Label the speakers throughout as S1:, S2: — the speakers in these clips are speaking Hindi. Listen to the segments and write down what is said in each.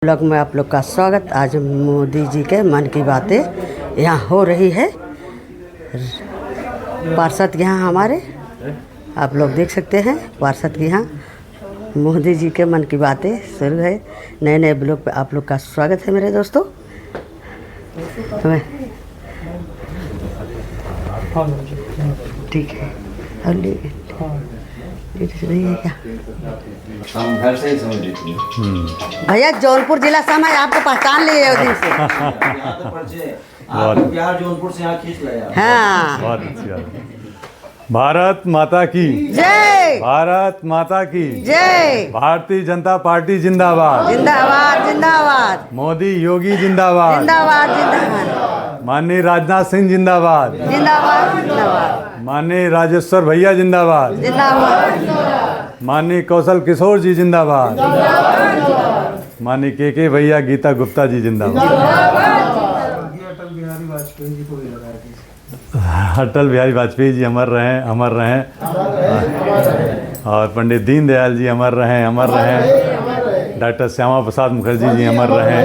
S1: ब्लॉग में आप लोग का स्वागत। आज मोदी जी के मन की बातें यहाँ हो रही है। पार्षद यहाँ हमारे आप लोग देख सकते हैं। पार्षद के यहाँ मोदी जी के मन की बातें शुरू है। नए नए ब्लॉग पे आप लोग का स्वागत है मेरे दोस्तों। ठीक है
S2: हम घर से ही समझ लेते हैं।
S1: भैया जौनपुर जिला से मैं आपको पहचान लिए उस दिन से।
S2: आप बिहार जौनपुर से यहाँ खींच लाया।
S1: हाँ,
S3: बहुत अच्छी बात है। भारत माता की
S1: जय,
S3: भारत माता की
S1: जय,
S3: भारतीय जनता पार्टी जिंदाबाद,
S1: जिंदाबाद जिंदाबाद,
S3: मोदी योगी जिंदाबाद,
S1: जिंदाबाद जिंदाबाद,
S3: माननीय राजनाथ सिंह जिंदाबाद,
S1: जिंदाबाद जिंदाबाद,
S3: माननीय राजेश्वर भैया जिंदाबाद,
S1: जिंदाबाद,
S3: माननीय कौशल किशोर जी जिंदाबाद, माननीय के भैया गीता गुप्ता जी जिंदाबाद। अटल बिहारी वाजपेयी जी अमर रहें, अमर रहें। और पंडित दीनदयाल जी अमर रहें, अमर रहें। डॉक्टर श्यामा प्रसाद मुखर्जी जी अमर रहें।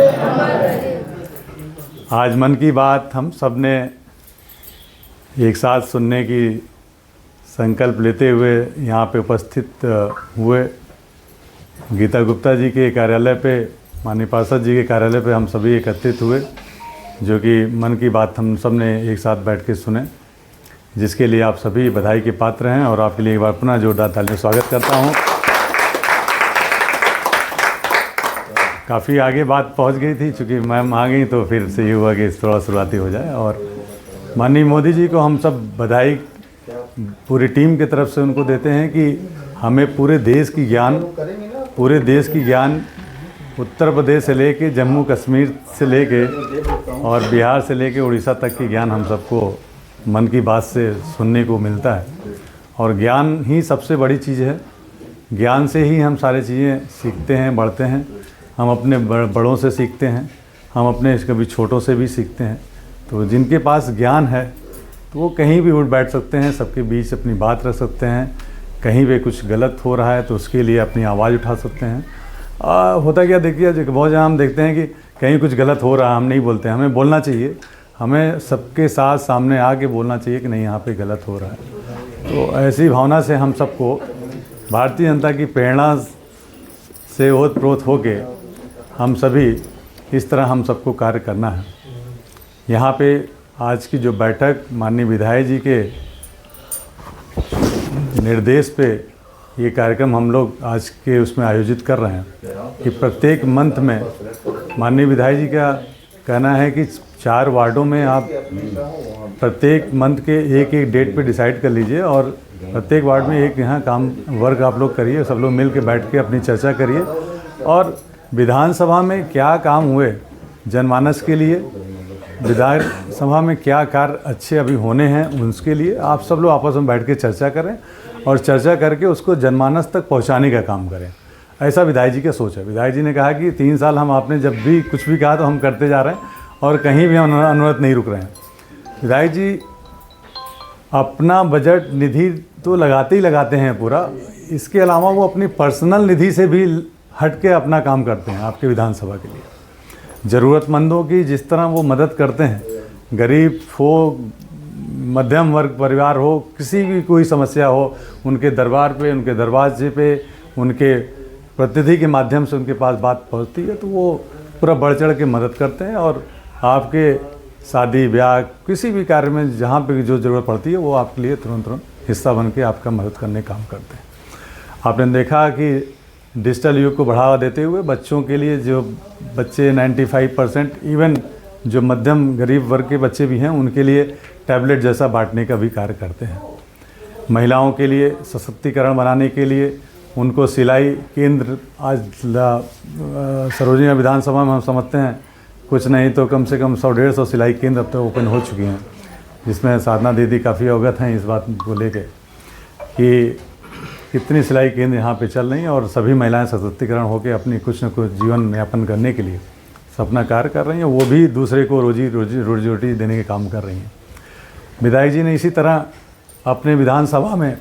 S3: आज मन की बात हम सब ने एक साथ सुनने की संकल्प लेते हुए यहाँ पे उपस्थित हुए। गीता गुप्ता जी के कार्यालय पे, माननीय पार्षद जी के कार्यालय पे हम सभी एकत्रित हुए, जो कि मन की बात हम सब ने एक साथ बैठ के सुने, जिसके लिए आप सभी बधाई के पात्र हैं। और आपके लिए एक बार पुनः जोरदार तालियों से स्वागत करता हूँ। काफ़ी आगे बात पहुँच गई थी, चूँकि मैम आ गई तो फिर से ये हुआ कि थोड़ा शुरुआती हो जाए। और माननीय मोदी जी को हम सब बधाई पूरी टीम की तरफ से उनको देते हैं कि हमें पूरे देश की ज्ञान उत्तर प्रदेश से लेके जम्मू कश्मीर से लेके और बिहार से लेके उड़ीसा तक की ज्ञान हम सबको मन की बात से सुनने को मिलता है। और ज्ञान ही सबसे बड़ी चीज़ है। ज्ञान से ही हम सारी चीज़ें सीखते हैं, बढ़ते हैं। हम अपने बड़ों से सीखते हैं, हम अपने कभी छोटों से भी सीखते हैं। तो जिनके पास ज्ञान है तो वो कहीं भी उठ बैठ सकते हैं, सबके बीच अपनी बात रख सकते हैं। कहीं पे कुछ गलत हो रहा है तो उसके लिए अपनी आवाज़ उठा सकते हैं। होता क्या देखिए, बहुत जगह हम देखते हैं कि कहीं कुछ गलत हो रहा है, हम नहीं बोलते हैं। हमें बोलना चाहिए, हमें सबके साथ सामने आके बोलना चाहिए कि नहीं यहाँ पे गलत हो रहा है। तो ऐसी भावना से हम सबको भारतीय जनता की प्रेरणा से ओतप्रोत होके हम सभी इस तरह हम सबको कार्य करना है। यहाँ पे आज की जो बैठक माननीय विधायक जी के निर्देश पे ये कार्यक्रम हम लोग आज के उसमें आयोजित कर रहे हैं कि प्रत्येक मंथ में माननीय विधायक जी का कहना है कि 4 वार्डों में आप प्रत्येक मंथ के एक एक डेट पे डिसाइड कर लीजिए और प्रत्येक वार्ड में एक यहाँ काम वर्क आप लोग करिए। सब लोग मिल के बैठ के अपनी चर्चा करिए और विधानसभा में क्या काम हुए जनमानस के लिए, विधानसभा में क्या कार्य अच्छे अभी होने हैं उसके लिए आप सब लोग आपस में बैठ के चर्चा करें और चर्चा करके उसको जनमानस तक पहुंचाने का काम करें। ऐसा विधायक जी का सोच है। विधायक जी ने कहा कि 3 साल हम आपने जब भी कुछ भी कहा तो हम करते जा रहे हैं और कहीं भी हम अनवरत नहीं रुक रहे हैं। विधायक जी अपना बजट निधि तो लगाते ही लगाते हैं पूरा, इसके अलावा वो अपनी पर्सनल निधि से भी हट के अपना काम करते हैं आपके विधानसभा के लिए। ज़रूरतमंदों की जिस तरह वो मदद करते हैं, गरीब हो, मध्यम वर्ग परिवार हो, किसी भी कोई समस्या हो, उनके दरबार पे, उनके दरवाजे पे, उनके प्रतिनिधि के माध्यम से उनके पास बात पहुंचती है तो वो पूरा बढ़ चढ़ के मदद करते हैं। और आपके शादी ब्याह किसी भी कार्य में जहाँ पे जो ज़रूरत पड़ती है वो आपके लिए तुरंत हिस्सा बन के आपका मदद करने का काम करते हैं। आपने देखा कि डिजिटल युग को बढ़ावा देते हुए बच्चों के लिए जो बच्चे 95% इवन जो मध्यम गरीब वर्ग के बच्चे भी हैं उनके लिए टैबलेट जैसा बांटने का भी कार्य करते हैं। महिलाओं के लिए सशक्तिकरण बनाने के लिए उनको सिलाई केंद्र आज सरोजिनी विधानसभा में हम समझते हैं कुछ नहीं तो कम से कम 100-150 सिलाई केंद्र अब तक ओपन हो चुके हैं, जिसमें साधना दीदी काफ़ी अवगत हैं इस बात को लेके कि कितनी सिलाई केंद्र यहाँ पे चल रही हैं और सभी महिलाएं सशक्तिकरण होकर अपनी कुछ न कुछ जीवन यापन करने के लिए अपना कार्य कर रही हैं। वो भी दूसरे को रोजी रोटी देने के काम कर रही हैं। विधायक जी ने इसी तरह अपने विधानसभा में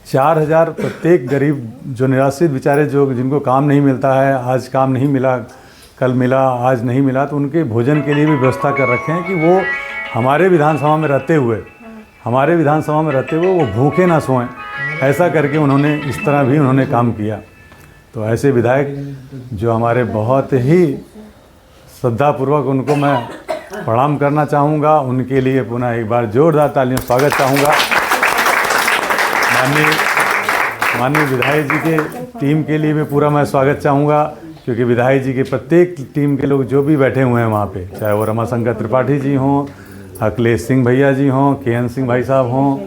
S3: 4000 प्रत्येक गरीब जो निराश्रित बेचारे जो जिनको काम नहीं मिलता है, आज काम नहीं मिला, कल मिला, आज नहीं मिला, तो उनके भोजन के लिए भी व्यवस्था कर रखे हैं कि वो हमारे विधानसभा में रहते हुए वो भूखे ना सोएं। ऐसा करके उन्होंने इस तरह भी उन्होंने काम किया। तो ऐसे विधायक जो हमारे बहुत ही श्रद्धापूर्वक उनको मैं प्रणाम करना चाहूँगा, उनके लिए पुनः एक बार जोरदार तालियों स्वागत चाहूँगा। माननीय विधायक जी के टीम के लिए भी पूरा मैं स्वागत चाहूँगा, क्योंकि विधायक जी के प्रत्येक टीम के लोग जो भी बैठे हुए हैं वहाँ पे, चाहे वो रमाशंकर त्रिपाठी जी हों, अखिलेश सिंह भैया जी हों, KN सिंह भाई साहब हों,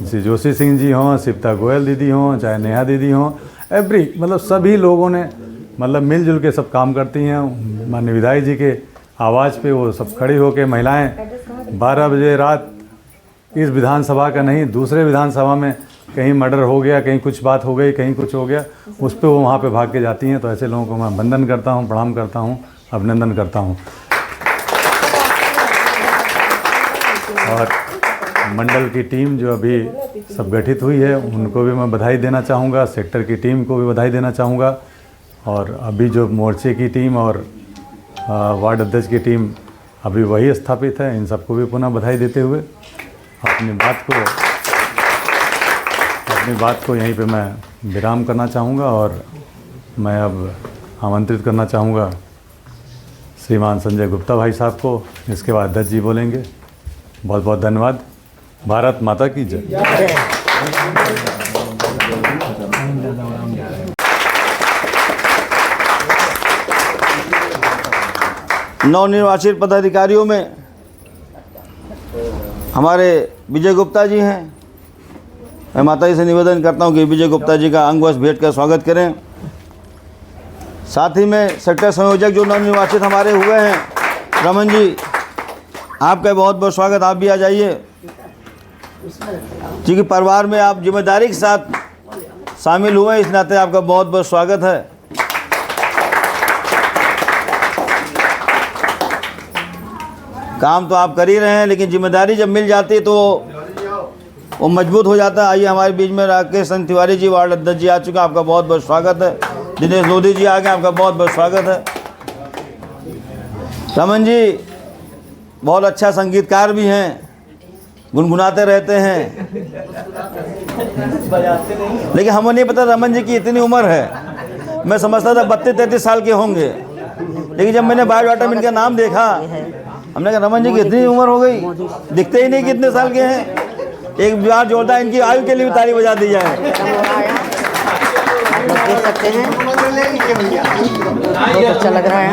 S3: श्री जोशी सिंह जी हों, शिप्ता गोयल दीदी हों, चाहे नेहा दीदी हों, मतलब सभी लोगों ने मतलब मिलजुल के सब काम करती हैं। माननीय विधायक जी के आवाज़ पे वो सब खड़ी होकर महिलाएं 12 बजे रात इस विधानसभा का नहीं, दूसरे विधानसभा में कहीं मर्डर हो गया, कहीं कुछ बात हो गई, कहीं कुछ हो गया, उस पर वो वहाँ पे भाग के जाती हैं। तो ऐसे लोगों को मैं वंदन करता हूँ, प्रणाम करता हूँ, अभिनंदन करता हूँ। और मंडल की टीम जो अभी सब गठित हुई है उनको भी मैं बधाई देना चाहूँगा, सेक्टर की टीम को भी बधाई देना चाहूँगा, और अभी जो मोर्चे की टीम और वार्ड अध्यक्ष की टीम अभी वही स्थापित है, इन सबको भी पुनः बधाई देते हुए अपनी बात को यहीं पे मैं विराम करना चाहूँगा। और मैं अब आमंत्रित करना चाहूँगा श्रीमान संजय गुप्ता भाई साहब को, इसके बाद अध्यक्ष जी बोलेंगे। बहुत बहुत धन्यवाद। भारत माता की जय।
S2: नवनिर्वाचित पदाधिकारियों में हमारे विजय गुप्ता जी हैं। मैं माता जी से निवेदन करता हूं कि विजय गुप्ता जी का अंगवश भेंट कर स्वागत करें। साथ ही में सेक्टर संयोजक जो नवनिर्वाचित हमारे हुए हैं, रमन जी, आपका बहुत बहुत स्वागत। आप भी आ जाइए, क्योंकि परिवार में आप जिम्मेदारी के साथ शामिल हुए हैं, इस नाते आपका बहुत बहुत स्वागत है। काम तो आप कर ही रहे हैं, लेकिन जिम्मेदारी जब मिल जाती है तो वो मजबूत हो जाता है। आइए हमारे बीच में राकेश चंद्र तिवारी जी वार्ड अध्यक्ष जी आ चुके हैं, आपका बहुत बहुत स्वागत है। दिनेश लोधी जी आ गए, आपका बहुत बहुत स्वागत है। रमन जी बहुत अच्छा संगीतकार भी हैं, गुनगुनाते रहते हैं, लेकिन हमें नहीं पता रमन जी की इतनी उम्र है। मैं समझता था 32-33 साल के होंगे, लेकिन जब मैंने बायोडाटा में इनका नाम देखा, हमने कहा रमन जी की इतनी उम्र हो गई, दिखते ही नहीं कितने साल के हैं। एक बार जोरदार इनकी आयु के लिए भी ताली बजा दी जाए।
S1: देख सकते हैं, बहुत अच्छा लग रहा है।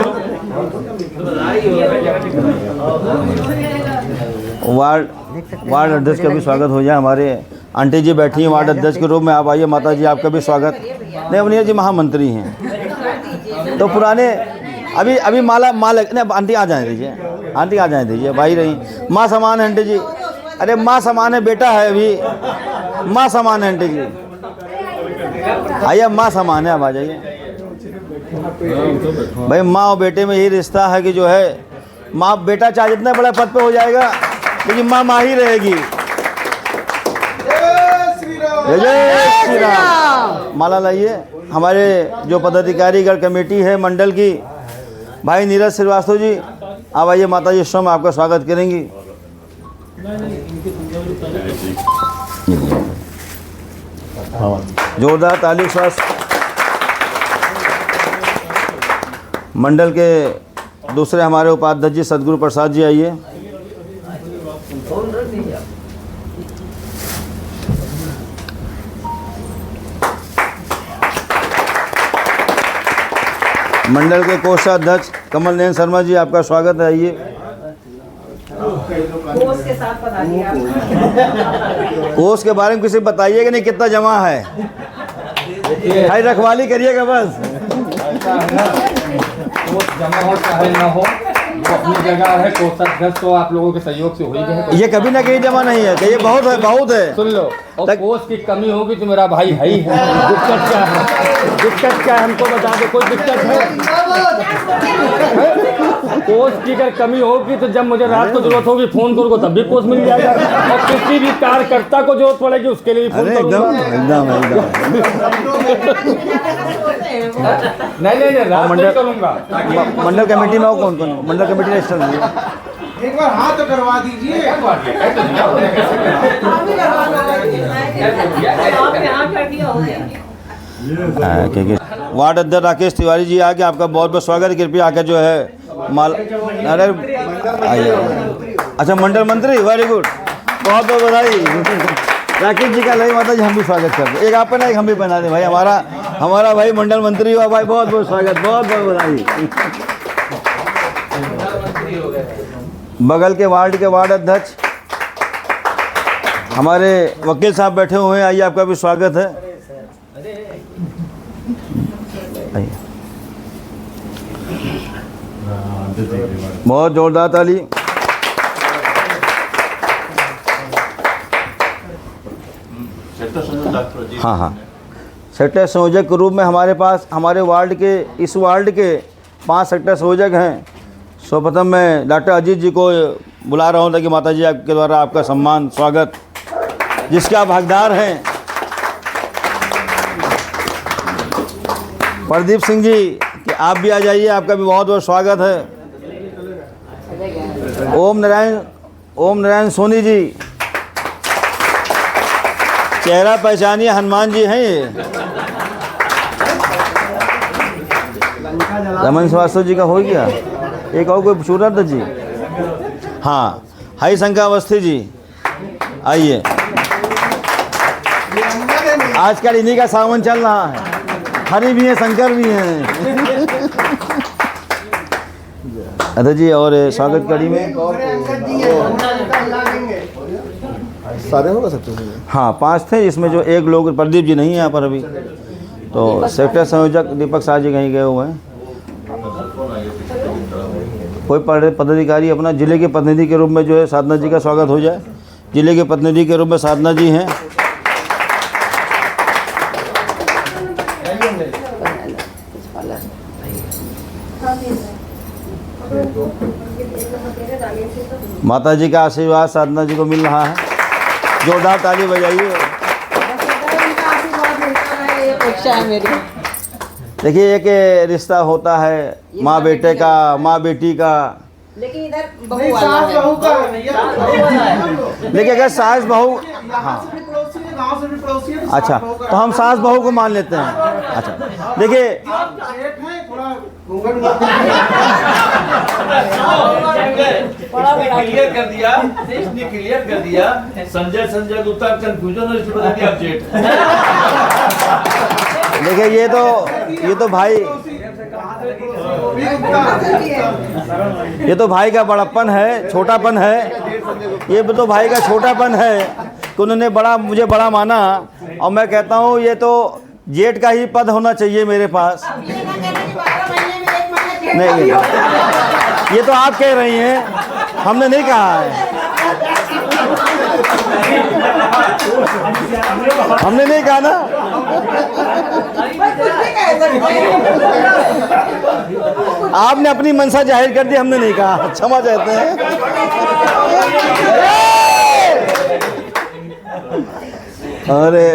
S2: वार्ड अध्यक्ष का भी स्वागत हो जाए। हमारे आंटी जी बैठी हैं वार्ड अध्यक्ष के रूप में, आप आइए। माता जी आपका भी स्वागत। नेवनिया जी महामंत्री हैं, तो पुराने अभी माला नहीं, आंटी आ जाए दीजिए, आंटी आ जाए दीजिए, भाई रही माँ समान है आंटी जी। अरे माँ समान है, बेटा है, अभी माँ समान है आंटी जी। आइए, माँ समान है, अब आ जाइए भाई। माँ और बेटे में यही रिश्ता है कि जो है माँ बेटा चाहे जितना बड़ा पद पे हो जाएगा, लेकिन माँ माँ ही रहेगी। जय श्री राम। माला लाइए। हमारे जो पदाधिकारीगण कमेटी है मंडल की, भाई नीरज श्रीवास्तव जी, आप आइए। माता जी स्वयं आपका स्वागत करेंगी। जोरदार ताली स्वास्थ्य। मंडल के दूसरे हमारे उपाध्यक्ष जी सदगुरु प्रसाद जी, आइए। मंडल के कोषाध्यक्ष कमल नयन शर्मा जी, आपका स्वागत है, आइए। कोष के बारे में किसी बताइएगा नहीं कितना जमा है, भाई रखवाली करिएगा बस।
S4: जमा हो चाहे ना हो, वो अपनी जगह है। कोषाध्यक्ष तो आप लोगों के सहयोग से हो ही गए।
S2: ये कभी ना कहीं जमा नहीं है, ये बहुत है, बहुत है।
S4: सुन लो, और कोष की कमी होगी तो मेरा भाई है ही है। दिक्कत क्या है, दिक्कत क्या है हमको बता दो। कोई दिक्कत है? कोच की अगर कमी होगी तो जब मुझे रात को जरूरत होगी फोन करूँगा तब भी कोच मिल जाएगा, और किसी भी कार्यकर्ता को जरूरत पड़ेगी उसके लिए भी फोन
S2: अरे एकदम
S4: करूँगा।
S2: एकदम
S4: नहीं रात में करूँगा।
S2: मंडल कमेटी में हो कौन कौन? मंडल कमेटी का स्टार है।
S5: एक बार हाथ तो करवा दीजिए।
S2: वार्ड अध्यक्ष राकेश तिवारी जी आके आपका बहुत बहुत स्वागत है। कृपया आकर जो है माल अरे आइए। अच्छा मंडल मंत्री, वेरी गुड, बहुत बहुत बधाई। राकेश जी का लई माता जी हम भी स्वागत करते हैं। एक आप पहना एक हम भी पहना दें भाई, हमारा भाई मंडल मंत्री हुआ भाई, बहुत बहुत स्वागत, बहुत बहुत बधाई। बगल के वार्ड अध्यक्ष हमारे वकील साहब बैठे हुए हैं, आइए आपका भी स्वागत है। आइए, बहुत जोरदार ताली। हाँ, सेक्टर संयोजक के रूप में हमारे पास इस वार्ड के 5 सेक्टर संयोजक हैं। सर्वप्रथम मैं डॉक्टर अजीत जी को बुला रहा हूँ ताकि माता जी आपके द्वारा आपका सम्मान स्वागत, जिसके आप हकदार हैं। प्रदीप सिंह जी कि आप भी आ जाइए, आपका भी बहुत बहुत स्वागत है। ओम नारायण सोनी जी, चेहरा पहचानिए, हनुमान जी हैं ये। रमन श्रीवास्तव जी का हो गया, एक और कोई सूरत जी, हाँ, हरि शंकर अवस्थी जी आइए। आजकल इन्हीं का सावन चल रहा है, हरि भी हैं शंकर भी हैं। अध्यक्ष जी और स्वागत कड़ी में
S5: सारे होगा सकते हैं।
S2: हाँ 5 थे, इसमें जो एक लोग प्रदीप जी नहीं है यहाँ पर अभी, तो सेक्टर संयोजक दीपक शाह जी कहीं गए हुए हैं। कोई पदाधिकारी अपना जिले के प्रतिनिधि के रूप में जो है साधना जी का स्वागत हो जाए। जिले के प्रतिनिधि के रूप में साधना जी हैं। माता जी का आशीर्वाद साधना जी को मिल रहा है, जोरदार ताली बजाइए। देखिए एक रिश्ता होता है माँ बेटे का, माँ बेटी का,
S6: लेकिन इधर बहू वाला है।
S2: लेकिन अगर सास बहू, हाँ अच्छा, तो हम सास बहू को मान लेते हैं। अच्छा देखिए,
S7: क्लियर कर दिया, इसने क्लियर कर दिया। संजय गुप्ता कंफ्यूजन है, इसलिए बता दिया आप जेठ।
S2: देखिए ये तो भाई का बड़प्पन है, छोटापन है। ये तो भाई का छोटापन है कि उन्होंने मुझे बड़ा माना, और मैं कहता हूँ ये तो जेठ का ही पद होना चाहिए मेरे पास। नहीं, ये तो आप कह रही हैं, हमने नहीं कहा है, हमने नहीं कहा ना। आपने अपनी मनसा जाहिर कर दी, हमने नहीं कहा, क्षमा चाहते हैं। अरे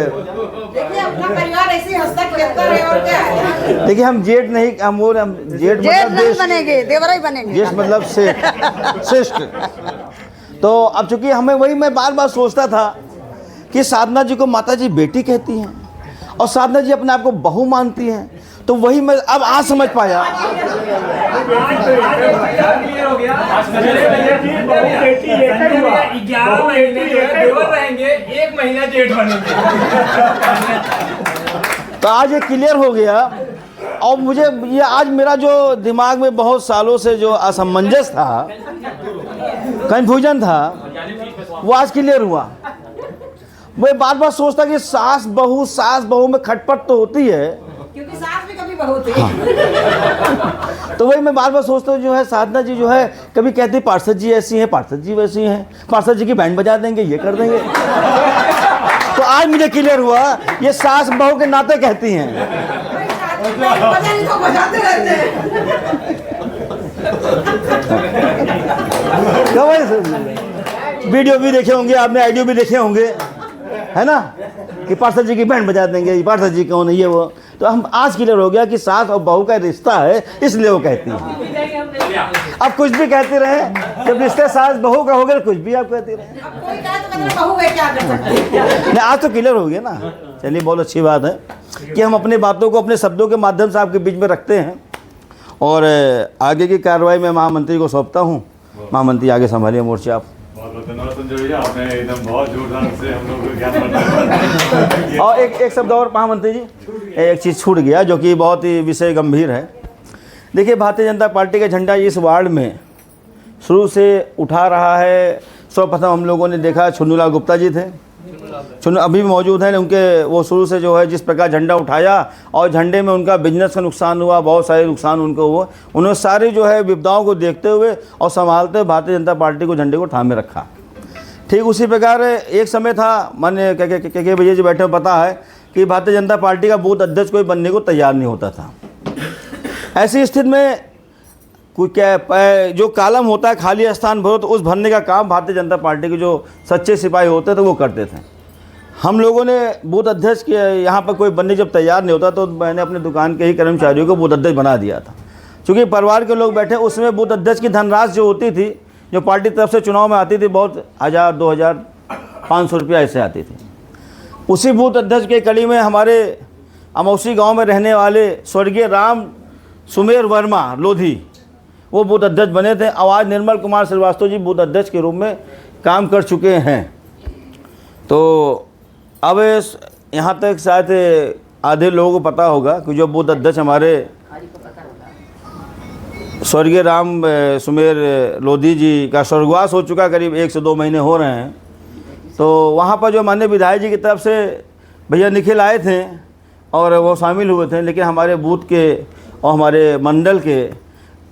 S6: देखिए अपना परिवार ऐसे हंसता खेलता रहे और क्या है।
S2: देखिए हम जेठ नहीं, हम जेठ मतलब
S6: नहीं बनेंगे, देवरा ही बनेंगे।
S2: जेठ मतलब श्रेष्ठ। तो अब चूंकि हमें वही मैं बार बार सोचता था कि साधना जी को माता जी बेटी कहती हैं और साधना जी अपने आप को बहू मानती हैं, तो वही मैं अब आज समझ पाया। तो आज ये क्लियर हो गया, और मुझे ये आज मेरा जो दिमाग में बहुत सालों से जो असमंजस था, कंफ्यूजन था, वो आज क्लियर हुआ। मैं बार बार सोचता कि सास बहू में खटपट तो होती है,
S6: क्योंकि सास भी कभी बहू थी।
S2: तो वही मैं बार बार सोचता हूँ, जो है साधना जी जो है कभी कहती पार्षद जी ऐसी हैं, पार्षद जी वैसी हैं, पार्षद जी की बैंड बजा देंगे, ये कर देंगे। तो आज मुझे क्लियर हुआ ये सास बहू के नाते कहती हैं।
S6: बजाते रहते हैं।
S2: वीडियो भी देखे होंगे आपने, ऑडियो भी देखे होंगे, है ना, कि पार्षद जी की बैंड बजा देंगे, ये पार्षद जी कौन है, ये वो। तो हम आज क्लियर हो गया कि सास और बहू का रिश्ता है, इसलिए वो कहती हैं। अब कुछ भी कहते रहे, जब रिश्ते सास बहू का हो गया कुछ भी आप कहते रहे।
S6: अब कोई कहे तो मतलब बहू है, क्या कर सकते हैं।
S2: नहीं, आज तो क्लियर हो गया ना। चलिए, बहुत अच्छी बात है कि हम अपनी बातों को अपने शब्दों के माध्यम से आपके बीच में रखते हैं। और आगे की कार्रवाई मैं महामंत्री को सौंपता हूँ। महामंत्री आगे संभालिए मोर्चा आप।
S3: बहुत धन्यवाद संजय भैया, आपने एकदम बहुत जोरदार से हम लोग को ज्ञान बताया।
S2: और एक शब्द और महामंत्री जी, एक चीज़ छूट गया जो कि बहुत ही विषय गंभीर है। देखिए, भारतीय जनता पार्टी का झंडा इस वार्ड में शुरू से उठा रहा है। सर्वप्रथम हम लोगों ने देखा छुन्नूलाल गुप्ता जी थे, छुन्नू अभी भी मौजूद हैं। उनके वो शुरू से जो है जिस प्रकार झंडा उठाया और झंडे में उनका बिजनेस का नुकसान हुआ, बहुत सारे नुकसान उनको हुआ, उन्होंने सारी जो है विपदाओं को देखते हुए और संभालते हुए भारतीय जनता पार्टी को झंडे को थामे रखा। ठीक उसी प्रकार एक समय था, माननीय के भैया जी बैठे पता है कि भारतीय जनता पार्टी का बूथ अध्यक्ष कोई बनने को तैयार नहीं होता था। ऐसी स्थिति में कुछ क्या जो कालम होता है खाली स्थान भरो, तो उस भरने का काम भारतीय जनता पार्टी के जो सच्चे सिपाही होते थे वो करते थे। हम लोगों ने बूथ अध्यक्ष के यहाँ पर कोई बनने जब तैयार नहीं होता तो मैंने अपने दुकान के ही कर्मचारियों को बूथ अध्यक्ष बना दिया था। क्योंकि परिवार के लोग बैठे, उसमें बूथ अध्यक्ष की धनराशि जो होती थी, जो पार्टी तरफ से चुनाव में आती थी, बहुत 1000, 2000, 500 रुपया ऐसे आती थी। उसी बूथ अध्यक्ष के कड़ी में हमारे अमौसी गाँव में रहने वाले स्वर्गीय राम सुमेर वर्मा लोधी, वो बूथ अध्यक्ष बने थे। आज निर्मल कुमार श्रीवास्तव जी बूथ अध्यक्ष के रूप में काम कर चुके हैं। तो अब यहाँ तक शायद आधे लोगों को पता होगा कि जो बूथ अध्यक्ष हमारे स्वर्गीय राम सुमेर लोधी जी का स्वर्गवास हो चुका, करीब 1 से 2 महीने हो रहे हैं। तो वहाँ पर जो माननीय विधायक जी की तरफ से भैया निखिल आए थे और वो शामिल हुए थे, लेकिन हमारे बूथ के और हमारे मंडल के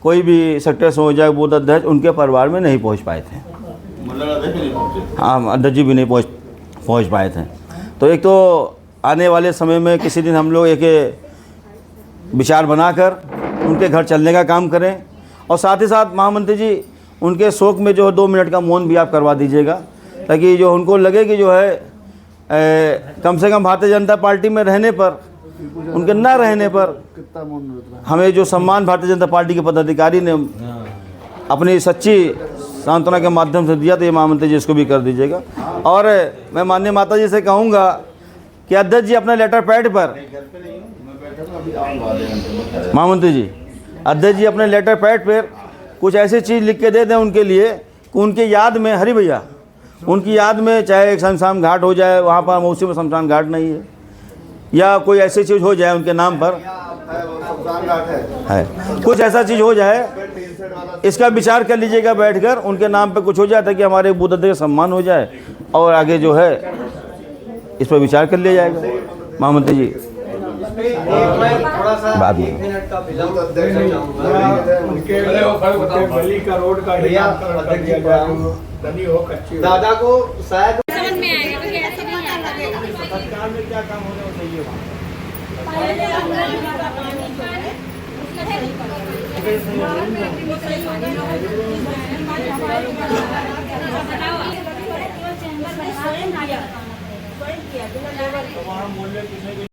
S2: कोई भी सेक्टर से हो जाए बूथ अध्यक्ष उनके परिवार में नहीं पहुंच पाए थे। हाँ, अध्यक्ष जी भी नहीं पहुंच पाए थे। तो एक तो आने वाले समय में किसी दिन हम लोग एक विचार बनाकर उनके घर चलने का काम करें, और साथ ही साथ महामंत्री जी उनके शोक में जो 2 मिनट का मौन भी आप करवा दीजिएगा, ताकि जो उनको लगे कि जो है कम से कम भारतीय जनता पार्टी में रहने पर, उनके न रहने पर हमें जो सम्मान भारतीय जनता पार्टी के पदाधिकारी ने अपनी सच्ची सांत्वना के माध्यम से दिया, तो ये महामंत्री जी इसको भी कर दीजिएगा। और मैं माननीय माता जी से कहूँगा कि अध्यक्ष जी अपने लेटर पैड पर, महामंत्री जी अध्यक्ष जी अपने लेटर पैड पर कुछ ऐसी चीज़ लिख के दे दें उनके लिए कि उनकी याद में, हरी भैया, उनकी याद में चाहे एक शमशान घाट हो जाए, वहाँ पर मौसी में शमशान घाट नहीं है, या कोई ऐसी चीज़ हो जाए उनके नाम पर है, कुछ ऐसा चीज़ हो जाए, इसका विचार कर लीजिएगा बैठकर, उनके नाम पे कुछ हो जाए ताकि हमारे बूथ अध्यक्ष का सम्मान हो जाए, और आगे जो है इस पर विचार कर लिया जाएगा। महामंत्री जी बाद में
S5: दादा को शायद
S8: समझ में आएगा कि ऐसे नहीं आएगा।
S5: सरकार में क्या काम होना चाहिए
S8: वहाँ?